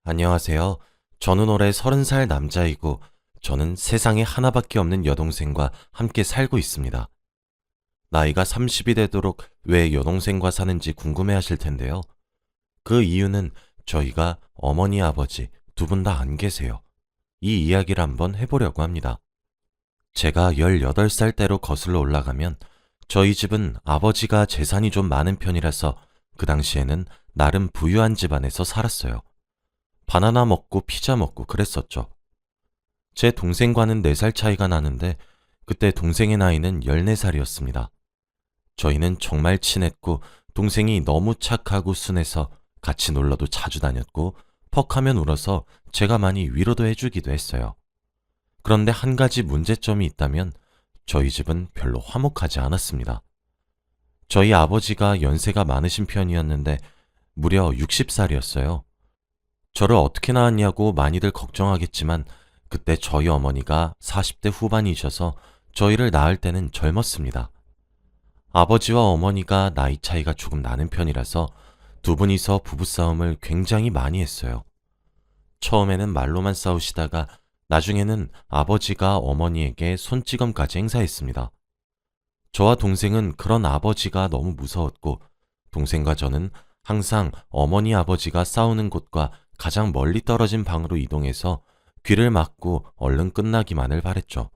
안녕하세요. 저는 올해 30살 남자이고, 저는 세상에 하나밖에 없는 여동생과 함께 살고 있습니다. 나이가 30이 되도록 왜 여동생과 사는지 궁금해 하실 텐데요. 그 이유는 저희가 어머니, 아버지 두 분 다 안 계세요. 이 이야기를 한번 해보려고 합니다. 제가 18살 때로 거슬러 올라가면 저희 집은 아버지가 재산이 좀 많은 편이라서 그 당시에는 나름 부유한 집안에서 살았어요. 바나나 먹고 피자 먹고 그랬었죠. 제 동생과는 4살 차이가 나는데 그때 동생의 나이는 14살이었습니다. 저희는 정말 친했고 동생이 너무 착하고 순해서 같이 놀러도 자주 다녔고 퍽하면 울어서 제가 많이 위로도 해주기도 했어요. 그런데 한 가지 문제점이 있다면 저희 집은 별로 화목하지 않았습니다. 저희 아버지가 연세가 많으신 편이었는데 무려 60살이었어요. 저를 어떻게 낳았냐고 많이들 걱정하겠지만 그때 저희 어머니가 40대 후반이셔서 저희를 낳을 때는 젊었습니다. 아버지와 어머니가 나이 차이가 조금 나는 편이라서 두 분이서 부부싸움을 굉장히 많이 했어요. 처음에는 말로만 싸우시다가 나중에는 아버지가 어머니에게 손찌검까지 행사했습니다. 저와 동생은 그런 아버지가 너무 무서웠고 동생과 저는 항상 어머니 아버지가 싸우는 곳과 가장 멀리 떨어진 방으로 이동해서 귀를 막고 얼른 끝나기만을 바랬죠.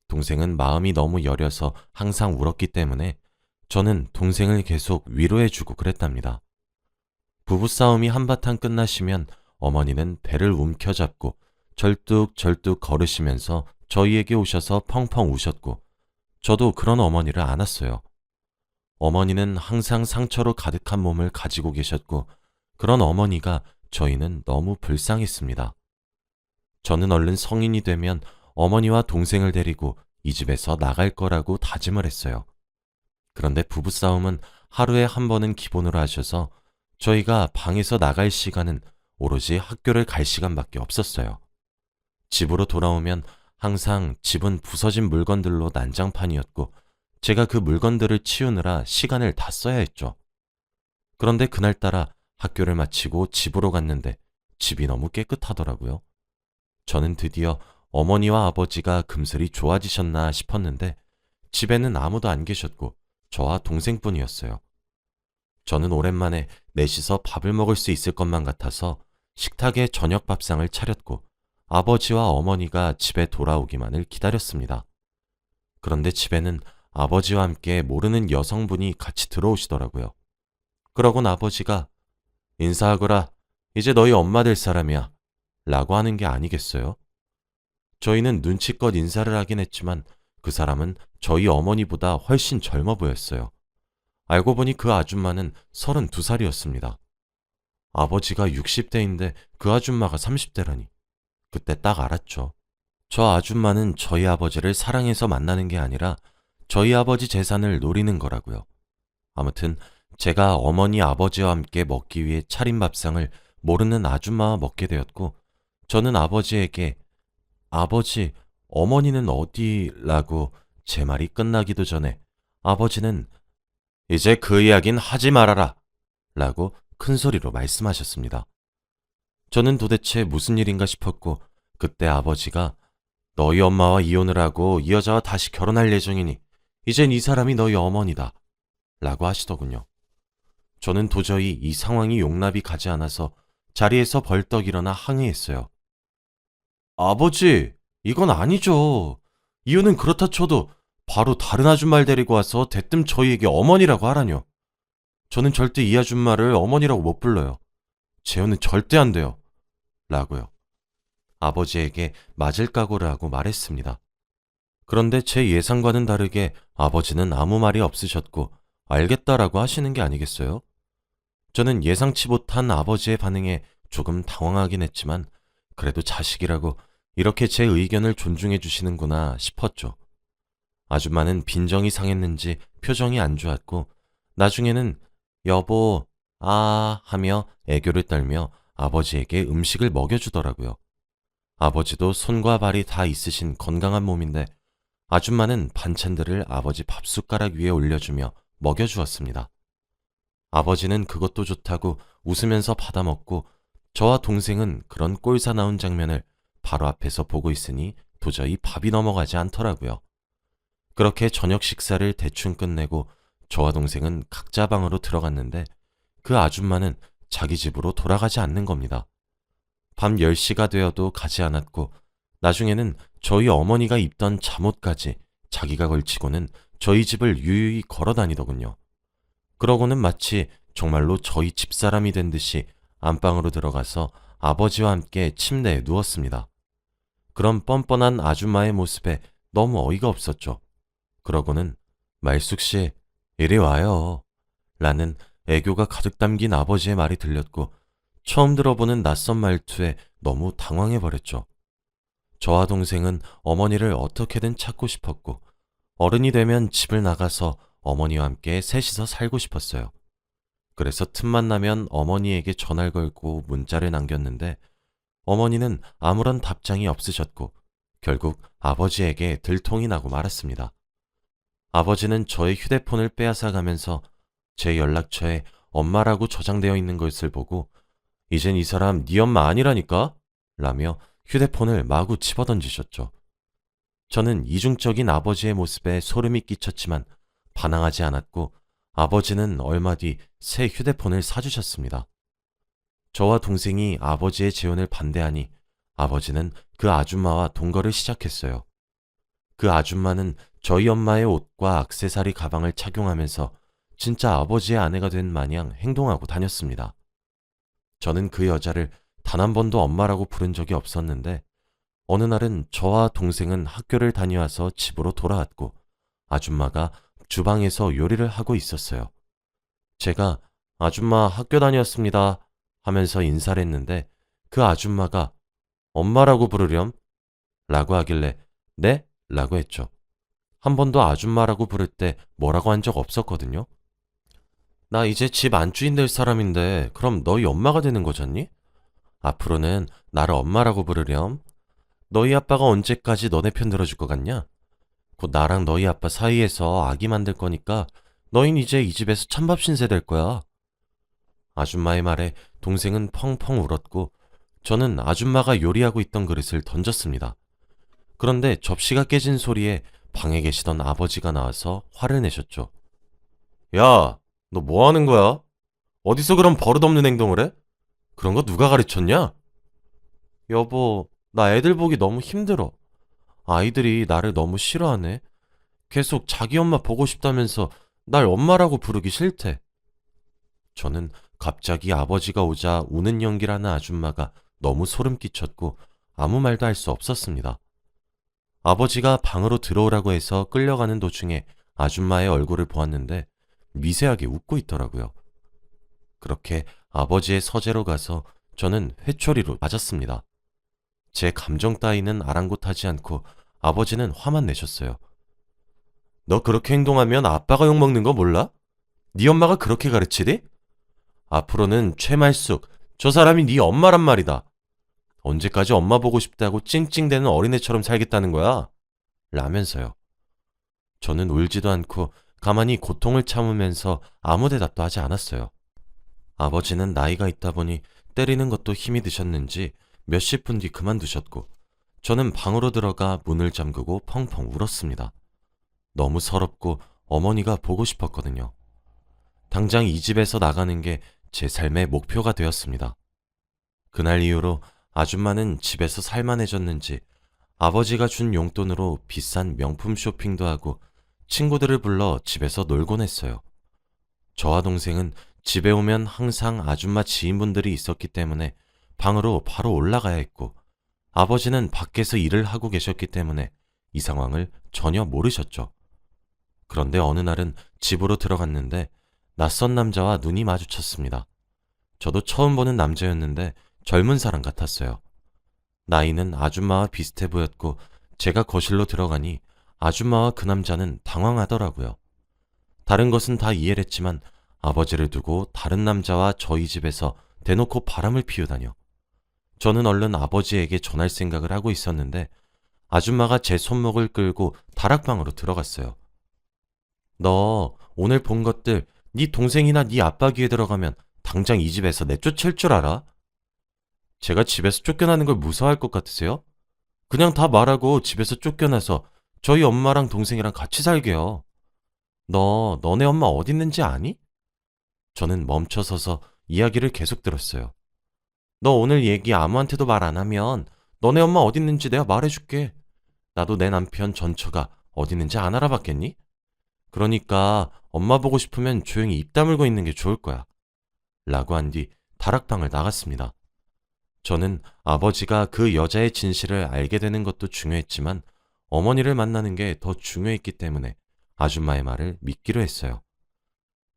동생은 마음이 너무 여려서 항상 울었기 때문에 저는 동생을 계속 위로해주고 그랬답니다. 부부싸움이 한바탕 끝나시면 어머니는 배를 움켜잡고 절뚝절뚝 걸으시면서 저희에게 오셔서 펑펑 우셨고 저도 그런 어머니를 안았어요. 어머니는 항상 상처로 가득한 몸을 가지고 계셨고 그런 어머니가 저희는 너무 불쌍했습니다. 저는 얼른 성인이 되면 어머니와 동생을 데리고 이 집에서 나갈 거라고 다짐을 했어요. 그런데 부부싸움은 하루에 한 번은 기본으로 하셔서 저희가 방에서 나갈 시간은 오로지 학교를 갈 시간밖에 없었어요. 집으로 돌아오면 항상 집은 부서진 물건들로 난장판이었고 제가 그 물건들을 치우느라 시간을 다 써야 했죠. 그런데 그날따라 학교를 마치고 집으로 갔는데 집이 너무 깨끗하더라고요. 저는 드디어 어머니와 아버지가 금슬이 좋아지셨나 싶었는데 집에는 아무도 안 계셨고 저와 동생뿐이었어요. 저는 오랜만에 넷이서 밥을 먹을 수 있을 것만 같아서 식탁에 저녁 밥상을 차렸고 아버지와 어머니가 집에 돌아오기만을 기다렸습니다. 그런데 집에는 아버지와 함께 모르는 여성분이 같이 들어오시더라고요. 그러곤 아버지가 인사하거라. 이제 너희 엄마 될 사람이야. 라고 하는 게 아니겠어요? 저희는 눈치껏 인사를 하긴 했지만 그 사람은 저희 어머니보다 훨씬 젊어 보였어요. 알고 보니 그 아줌마는 32살이었습니다. 아버지가 60대인데 그 아줌마가 30대라니. 그때 딱 알았죠. 저 아줌마는 저희 아버지를 사랑해서 만나는 게 아니라 저희 아버지 재산을 노리는 거라고요. 아무튼 제가 어머니 아버지와 함께 먹기 위해 차린 밥상을 모르는 아줌마와 먹게 되었고 저는 아버지에게 아버지, 어머니는 어디라고 제 말이 끝나기도 전에 아버지는 이제 그 이야긴 하지 말아라 라고 큰 소리로 말씀하셨습니다. 저는 도대체 무슨 일인가 싶었고 그때 아버지가 너희 엄마와 이혼을 하고 이 여자와 다시 결혼할 예정이니 이젠 이 사람이 너희 어머니다 라고 하시더군요. 저는 도저히 이 상황이 용납이 가지 않아서 자리에서 벌떡 일어나 항의했어요. 아버지, 이건 아니죠. 이유는 그렇다 쳐도 바로 다른 아줌마를 데리고 와서 대뜸 저희에게 어머니라고 하라뇨. 저는 절대 이 아줌마를 어머니라고 못 불러요. 재혼은 절대 안 돼요. 라고요. 아버지에게 맞을 각오를 하고 말했습니다. 그런데 제 예상과는 다르게 아버지는 아무 말이 없으셨고 알겠다라고 하시는 게 아니겠어요? 저는 예상치 못한 아버지의 반응에 조금 당황하긴 했지만 그래도 자식이라고 이렇게 제 의견을 존중해 주시는구나 싶었죠. 아줌마는 빈정이 상했는지 표정이 안 좋았고 나중에는 여보, 하며 애교를 떨며 아버지에게 음식을 먹여주더라고요. 아버지도 손과 발이 다 있으신 건강한 몸인데 아줌마는 반찬들을 아버지 밥숟가락 위에 올려주며 먹여주었습니다. 아버지는 그것도 좋다고 웃으면서 받아먹고 저와 동생은 그런 꼴사 나온 장면을 바로 앞에서 보고 있으니 도저히 밥이 넘어가지 않더라고요. 그렇게 저녁 식사를 대충 끝내고 저와 동생은 각자 방으로 들어갔는데 그 아줌마는 자기 집으로 돌아가지 않는 겁니다. 밤 10시가 되어도 가지 않았고 나중에는 저희 어머니가 입던 잠옷까지 자기가 걸치고는 저희 집을 유유히 걸어 다니더군요. 그러고는 마치 정말로 저희 집사람이 된 듯이 안방으로 들어가서 아버지와 함께 침대에 누웠습니다. 그런 뻔뻔한 아줌마의 모습에 너무 어이가 없었죠. 그러고는 말숙씨, 이리 와요. 라는 애교가 가득 담긴 아버지의 말이 들렸고 처음 들어보는 낯선 말투에 너무 당황해버렸죠. 저와 동생은 어머니를 어떻게든 찾고 싶었고 어른이 되면 집을 나가서 어머니와 함께 셋이서 살고 싶었어요. 그래서 틈만 나면 어머니에게 전화를 걸고 문자를 남겼는데 어머니는 아무런 답장이 없으셨고 결국 아버지에게 들통이 나고 말았습니다. 아버지는 저의 휴대폰을 빼앗아 가면서 제 연락처에 엄마라고 저장되어 있는 것을 보고 이젠 이 사람 네 엄마 아니라니까? 라며 휴대폰을 마구 집어던지셨죠. 저는 이중적인 아버지의 모습에 소름이 끼쳤지만 반항하지 않았고 아버지는 얼마 뒤 새 휴대폰을 사주셨습니다. 저와 동생이 아버지의 재혼을 반대하니 아버지는 그 아줌마와 동거를 시작했어요. 그 아줌마는 저희 엄마의 옷과 액세서리 가방을 착용하면서 진짜 아버지의 아내가 된 마냥 행동하고 다녔습니다. 저는 그 여자를 단 한 번도 엄마라고 부른 적이 없었는데 어느 날은 저와 동생은 학교를 다녀와서 집으로 돌아왔고 아줌마가 주방에서 요리를 하고 있었어요. 제가 아줌마 학교 다녀왔습니다 하면서 인사를 했는데 그 아줌마가 엄마라고 부르렴? 라고 하길래 네? 라고 했죠. 한 번도 아줌마라고 부를 때 뭐라고 한 적 없었거든요. 나 이제 집 안주인 될 사람인데 그럼 너희 엄마가 되는 거잖니? 앞으로는 나를 엄마라고 부르렴. 너희 아빠가 언제까지 너네 편 들어줄 것 같냐? 곧 나랑 너희 아빠 사이에서 아기 만들 거니까 너흰 이제 이 집에서 찬밥 신세 될 거야. 아줌마의 말에 동생은 펑펑 울었고 저는 아줌마가 요리하고 있던 그릇을 던졌습니다. 그런데 접시가 깨진 소리에 방에 계시던 아버지가 나와서 화를 내셨죠. 야, 너 뭐 하는 거야? 어디서 그런 버릇없는 행동을 해? 그런 거 누가 가르쳤냐? 여보, 나 애들 보기 너무 힘들어. 아이들이 나를 너무 싫어하네. 계속 자기 엄마 보고 싶다면서 날 엄마라고 부르기 싫대. 저는 갑자기 아버지가 오자 우는 연기라는 아줌마가 너무 소름 끼쳤고 아무 말도 할 수 없었습니다. 아버지가 방으로 들어오라고 해서 끌려가는 도중에 아줌마의 얼굴을 보았는데 미세하게 웃고 있더라고요. 그렇게 아버지의 서재로 가서 저는 회초리로 맞았습니다. 제 감정 따위는 아랑곳하지 않고 아버지는 화만 내셨어요. 너 그렇게 행동하면 아빠가 욕먹는 거 몰라? 네 엄마가 그렇게 가르치디? 앞으로는 최말숙, 저 사람이 네 엄마란 말이다. 언제까지 엄마 보고 싶다고 찡찡대는 어린애처럼 살겠다는 거야? 라면서요. 저는 울지도 않고 가만히 고통을 참으면서 아무 대답도 하지 않았어요. 아버지는 나이가 있다 보니 때리는 것도 힘이 드셨는지 몇십 분 뒤 그만두셨고 저는 방으로 들어가 문을 잠그고 펑펑 울었습니다. 너무 서럽고 어머니가 보고 싶었거든요. 당장 이 집에서 나가는 게 제 삶의 목표가 되었습니다. 그날 이후로 아줌마는 집에서 살만해졌는지 아버지가 준 용돈으로 비싼 명품 쇼핑도 하고 친구들을 불러 집에서 놀곤 했어요. 저와 동생은 집에 오면 항상 아줌마 지인분들이 있었기 때문에 방으로 바로 올라가야 했고 아버지는 밖에서 일을 하고 계셨기 때문에 이 상황을 전혀 모르셨죠. 그런데 어느 날은 집으로 들어갔는데 낯선 남자와 눈이 마주쳤습니다. 저도 처음 보는 남자였는데 젊은 사람 같았어요. 나이는 아줌마와 비슷해 보였고 제가 거실로 들어가니 아줌마와 그 남자는 당황하더라고요. 다른 것은 다 이해를 했지만 아버지를 두고 다른 남자와 저희 집에서 대놓고 바람을 피우다뇨. 저는 얼른 아버지에게 전할 생각을 하고 있었는데 아줌마가 제 손목을 끌고 다락방으로 들어갔어요. 너 오늘 본 것들 네 동생이나 네 아빠 귀에 들어가면 당장 이 집에서 내쫓을 줄 알아? 제가 집에서 쫓겨나는 걸 무서워할 것 같으세요? 그냥 다 말하고 집에서 쫓겨나서 저희 엄마랑 동생이랑 같이 살게요. 너네 엄마 어디 있는지 아니? 저는 멈춰서서 이야기를 계속 들었어요. 너 오늘 얘기 아무한테도 말 안 하면 너네 엄마 어디 있는지 내가 말해줄게. 나도 내 남편 전처가 어디 있는지 안 알아봤겠니? 그러니까 엄마 보고 싶으면 조용히 입 다물고 있는 게 좋을 거야. 라고 한 뒤 다락방을 나갔습니다. 저는 아버지가 그 여자의 진실을 알게 되는 것도 중요했지만 어머니를 만나는 게 더 중요했기 때문에 아줌마의 말을 믿기로 했어요.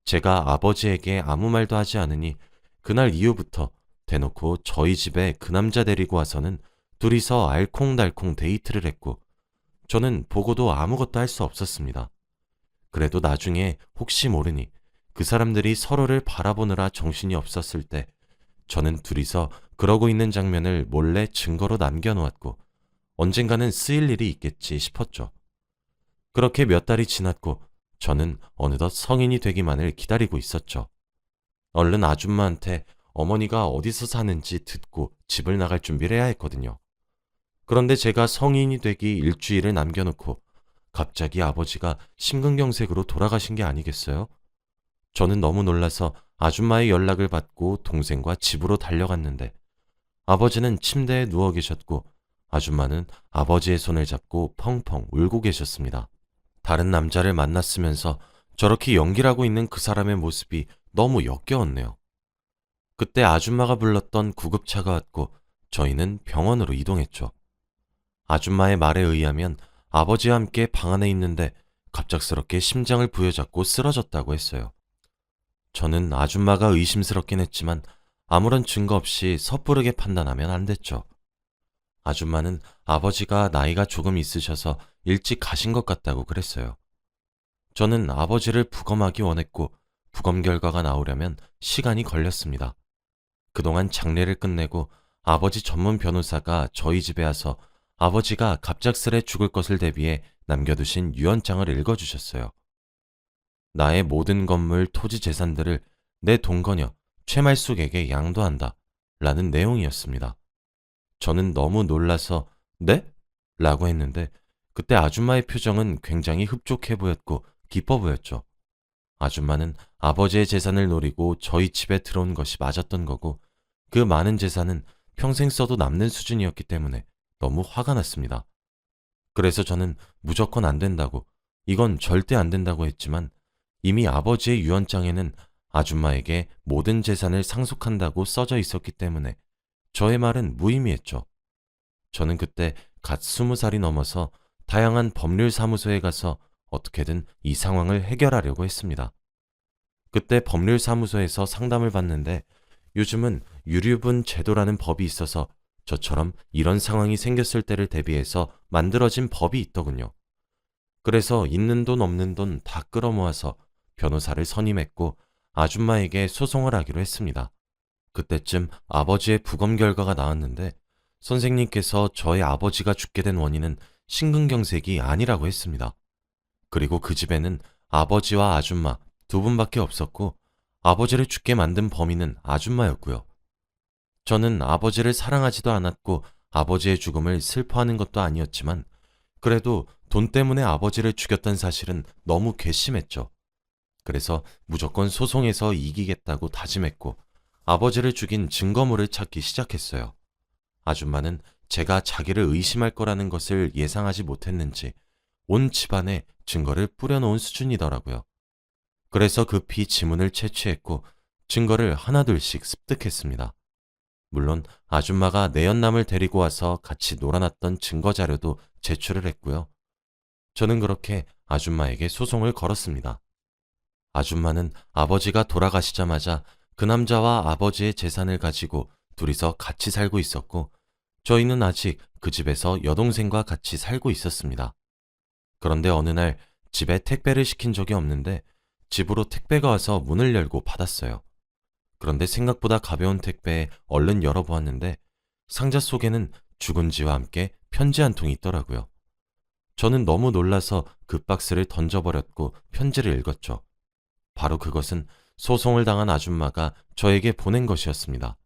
제가 아버지에게 아무 말도 하지 않으니 그날 이후부터 대놓고 저희 집에 그 남자 데리고 와서는 둘이서 알콩달콩 데이트를 했고 저는 보고도 아무것도 할 수 없었습니다. 그래도 나중에 혹시 모르니 그 사람들이 서로를 바라보느라 정신이 없었을 때 저는 둘이서 그러고 있는 장면을 몰래 증거로 남겨놓았고 언젠가는 쓰일 일이 있겠지 싶었죠. 그렇게 몇 달이 지났고 저는 어느덧 성인이 되기만을 기다리고 있었죠. 얼른 아줌마한테 어머니가 어디서 사는지 듣고 집을 나갈 준비를 해야 했거든요. 그런데 제가 성인이 되기 일주일을 남겨놓고 갑자기 아버지가 심근경색으로 돌아가신 게 아니겠어요? 저는 너무 놀라서 아줌마의 연락을 받고 동생과 집으로 달려갔는데 아버지는 침대에 누워 계셨고 아줌마는 아버지의 손을 잡고 펑펑 울고 계셨습니다. 다른 남자를 만났으면서 저렇게 연기를 하고 있는 그 사람의 모습이 너무 역겨웠네요. 그때 아줌마가 불렀던 구급차가 왔고 저희는 병원으로 이동했죠. 아줌마의 말에 의하면 아버지와 함께 방 안에 있는데 갑작스럽게 심장을 부여잡고 쓰러졌다고 했어요. 저는 아줌마가 의심스럽긴 했지만 아무런 증거 없이 섣부르게 판단하면 안 됐죠. 아줌마는 아버지가 나이가 조금 있으셔서 일찍 가신 것 같다고 그랬어요. 저는 아버지를 부검하기 원했고 부검 결과가 나오려면 시간이 걸렸습니다. 그동안 장례를 끝내고 아버지 전문 변호사가 저희 집에 와서 아버지가 갑작스레 죽을 것을 대비해 남겨두신 유언장을 읽어주셨어요. 나의 모든 건물, 토지 재산들을 내 동거녀 최말숙에게 양도한다 라는 내용이었습니다. 저는 너무 놀라서 네? 라고 했는데 그때 아줌마의 표정은 굉장히 흡족해 보였고 기뻐 보였죠. 아줌마는 아버지의 재산을 노리고 저희 집에 들어온 것이 맞았던 거고 그 많은 재산은 평생 써도 남는 수준이었기 때문에 너무 화가 났습니다. 그래서 저는 무조건 안 된다고, 이건 절대 안 된다고 했지만 이미 아버지의 유언장에는 아줌마에게 모든 재산을 상속한다고 써져 있었기 때문에 저의 말은 무의미했죠. 저는 그때 갓 20살이 넘어서 다양한 법률 사무소에 가서 어떻게든 이 상황을 해결하려고 했습니다. 그때 법률 사무소에서 상담을 받는데 요즘은 유류분 제도라는 법이 있어서 저처럼 이런 상황이 생겼을 때를 대비해서 만들어진 법이 있더군요. 그래서 있는 돈 없는 돈 다 끌어모아서 변호사를 선임했고 아줌마에게 소송을 하기로 했습니다. 그때쯤 아버지의 부검 결과가 나왔는데 선생님께서 저의 아버지가 죽게 된 원인은 심근경색이 아니라고 했습니다. 그리고 그 집에는 아버지와 아줌마 두 분밖에 없었고 아버지를 죽게 만든 범인은 아줌마였고요. 저는 아버지를 사랑하지도 않았고 아버지의 죽음을 슬퍼하는 것도 아니었지만 그래도 돈 때문에 아버지를 죽였던 사실은 너무 괘씸했죠. 그래서 무조건 소송에서 이기겠다고 다짐했고 아버지를 죽인 증거물을 찾기 시작했어요. 아줌마는 제가 자기를 의심할 거라는 것을 예상하지 못했는지 온 집안에 증거를 뿌려놓은 수준이더라고요. 그래서 급히 지문을 채취했고 증거를 하나둘씩 습득했습니다. 물론 아줌마가 내연남을 데리고 와서 같이 놀아놨던 증거 자료도 제출을 했고요. 저는 그렇게 아줌마에게 소송을 걸었습니다. 아줌마는 아버지가 돌아가시자마자 그 남자와 아버지의 재산을 가지고 둘이서 같이 살고 있었고 저희는 아직 그 집에서 여동생과 같이 살고 있었습니다. 그런데 어느 날 집에 택배를 시킨 적이 없는데 집으로 택배가 와서 문을 열고 받았어요. 그런데 생각보다 가벼운 택배에 얼른 열어보았는데 상자 속에는 죽은지와 함께 편지 한 통이 있더라고요. 저는 너무 놀라서 그 박스를 던져버렸고 편지를 읽었죠. 바로 그것은 소송을 당한 아줌마가 저에게 보낸 것이었습니다.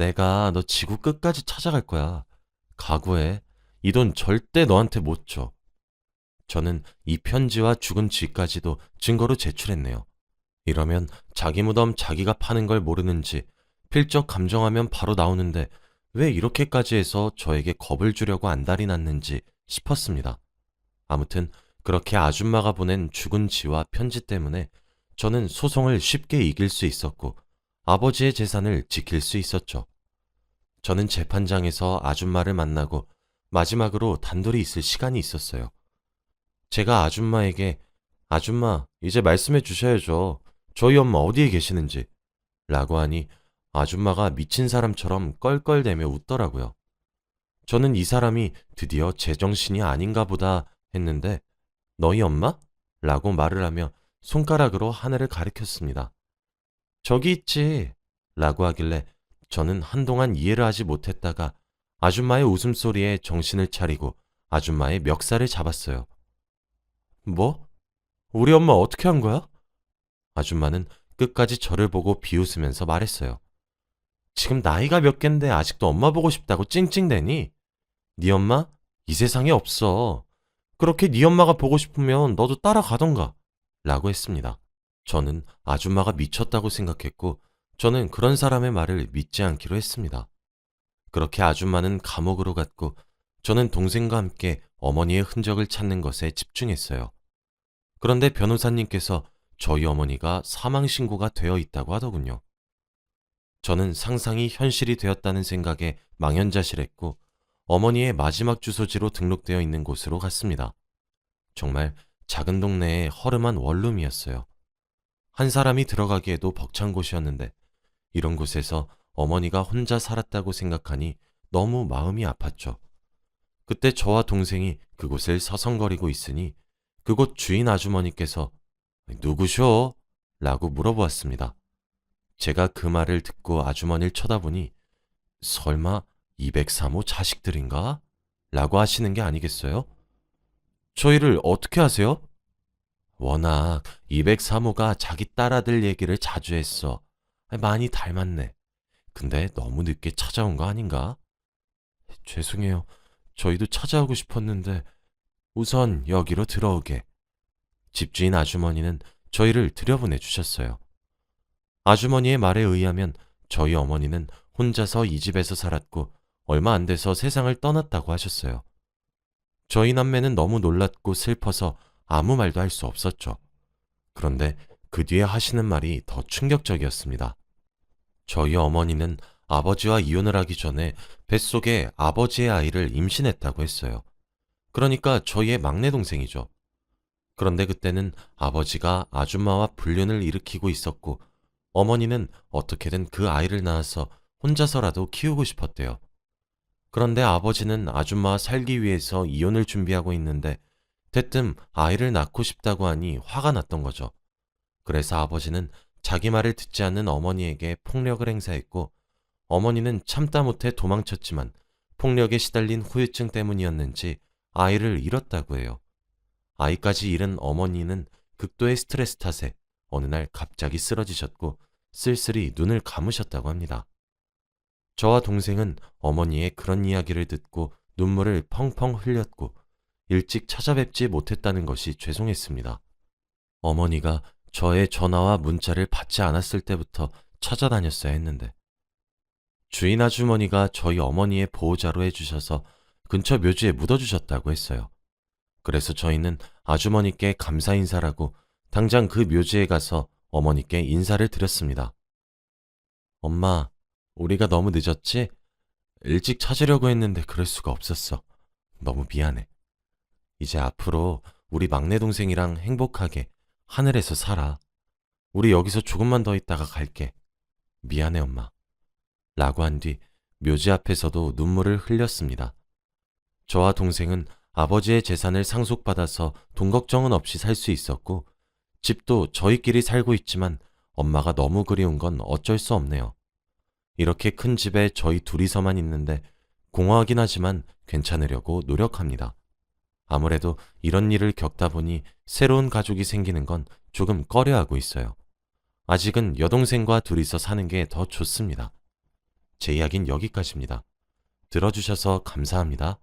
내가 너 지구 끝까지 찾아갈 거야. 각오해. 이 돈 절대 너한테 못 줘. 저는 이 편지와 죽은 쥐까지도 증거로 제출했네요. 이러면 자기 무덤 자기가 파는 걸 모르는지 필적 감정하면 바로 나오는데 왜 이렇게까지 해서 저에게 겁을 주려고 안달이 났는지 싶었습니다. 아무튼 그렇게 아줌마가 보낸 죽은 쥐와 편지 때문에 저는 소송을 쉽게 이길 수 있었고 아버지의 재산을 지킬 수 있었죠. 저는 재판장에서 아줌마를 만나고 마지막으로 단둘이 있을 시간이 있었어요. 제가 아줌마에게 아줌마, 이제 말씀해 주셔야죠. 저희 엄마 어디에 계시는지. 라고 하니 아줌마가 미친 사람처럼 껄껄대며 웃더라고요. 저는 이 사람이 드디어 제정신이 아닌가 보다 했는데 너희 엄마? 라고 말을 하며 손가락으로 하늘을 가리켰습니다. 저기 있지. 라고 하길래 저는 한동안 이해를 하지 못했다가 아줌마의 웃음소리에 정신을 차리고 아줌마의 멱살을 잡았어요. 뭐? 우리 엄마 어떻게 한 거야? 아줌마는 끝까지 저를 보고 비웃으면서 말했어요. 지금 나이가 몇 갠데 아직도 엄마 보고 싶다고 찡찡대니? 네 엄마? 이 세상에 없어. 그렇게 네 엄마가 보고 싶으면 너도 따라가던가. 라고 했습니다. 저는 아줌마가 미쳤다고 생각했고 저는 그런 사람의 말을 믿지 않기로 했습니다. 그렇게 아줌마는 감옥으로 갔고 저는 동생과 함께 어머니의 흔적을 찾는 것에 집중했어요. 그런데 변호사님께서 저희 어머니가 사망 신고가 되어 있다고 하더군요. 저는 상상이 현실이 되었다는 생각에 망연자실했고 어머니의 마지막 주소지로 등록되어 있는 곳으로 갔습니다. 정말 작은 동네의 허름한 원룸이었어요. 한 사람이 들어가기에도 벅찬 곳이었는데 이런 곳에서 어머니가 혼자 살았다고 생각하니 너무 마음이 아팠죠. 그때 저와 동생이 그곳을 서성거리고 있으니 그곳 주인 아주머니께서 누구셔? 라고 물어보았습니다. 제가 그 말을 듣고 아주머니를 쳐다보니 설마 203호 자식들인가? 라고 하시는 게 아니겠어요? 저희를 어떻게 아세요? 워낙 203호가 자기 딸아들 얘기를 자주 했어. 많이 닮았네. 근데 너무 늦게 찾아온 거 아닌가? 죄송해요. 저희도 찾아오고 싶었는데 우선 여기로 들어오게. 집주인 아주머니는 저희를 들여보내 주셨어요. 아주머니의 말에 의하면 저희 어머니는 혼자서 이 집에서 살았고 얼마 안 돼서 세상을 떠났다고 하셨어요. 저희 남매는 너무 놀랐고 슬퍼서 아무 말도 할 수 없었죠. 그런데 그 뒤에 하시는 말이 더 충격적이었습니다. 저희 어머니는 아버지와 이혼을 하기 전에 뱃속에 아버지의 아이를 임신했다고 했어요. 그러니까 저희의 막내 동생이죠. 그런데 그때는 아버지가 아줌마와 불륜을 일으키고 있었고 어머니는 어떻게든 그 아이를 낳아서 혼자서라도 키우고 싶었대요. 그런데 아버지는 아줌마와 살기 위해서 이혼을 준비하고 있는데 대뜸 아이를 낳고 싶다고 하니 화가 났던 거죠. 그래서 아버지는 자기 말을 듣지 않는 어머니에게 폭력을 행사했고 어머니는 참다 못해 도망쳤지만 폭력에 시달린 후유증 때문이었는지 아이를 잃었다고 해요. 아이까지 잃은 어머니는 극도의 스트레스 탓에 어느 날 갑자기 쓰러지셨고 쓸쓸히 눈을 감으셨다고 합니다. 저와 동생은 어머니의 그런 이야기를 듣고 눈물을 펑펑 흘렸고 일찍 찾아뵙지 못했다는 것이 죄송했습니다. 어머니가 저의 전화와 문자를 받지 않았을 때부터 찾아다녔어야 했는데 주인 아주머니가 저희 어머니의 보호자로 해주셔서 근처 묘지에 묻어주셨다고 했어요. 그래서 저희는 아주머니께 감사 인사라고 당장 그 묘지에 가서 어머니께 인사를 드렸습니다. 엄마, 우리가 너무 늦었지? 일찍 찾으려고 했는데 그럴 수가 없었어. 너무 미안해. 이제 앞으로 우리 막내 동생이랑 행복하게 하늘에서 살아. 우리 여기서 조금만 더 있다가 갈게. 미안해, 엄마. 라고 한 뒤 묘지 앞에서도 눈물을 흘렸습니다. 저와 동생은 아버지의 재산을 상속받아서 돈 걱정은 없이 살 수 있었고 집도 저희끼리 살고 있지만 엄마가 너무 그리운 건 어쩔 수 없네요. 이렇게 큰 집에 저희 둘이서만 있는데 공허하긴 하지만 괜찮으려고 노력합니다. 아무래도 이런 일을 겪다 보니 새로운 가족이 생기는 건 조금 꺼려하고 있어요. 아직은 여동생과 둘이서 사는 게 더 좋습니다. 제 이야기는 여기까지입니다. 들어주셔서 감사합니다.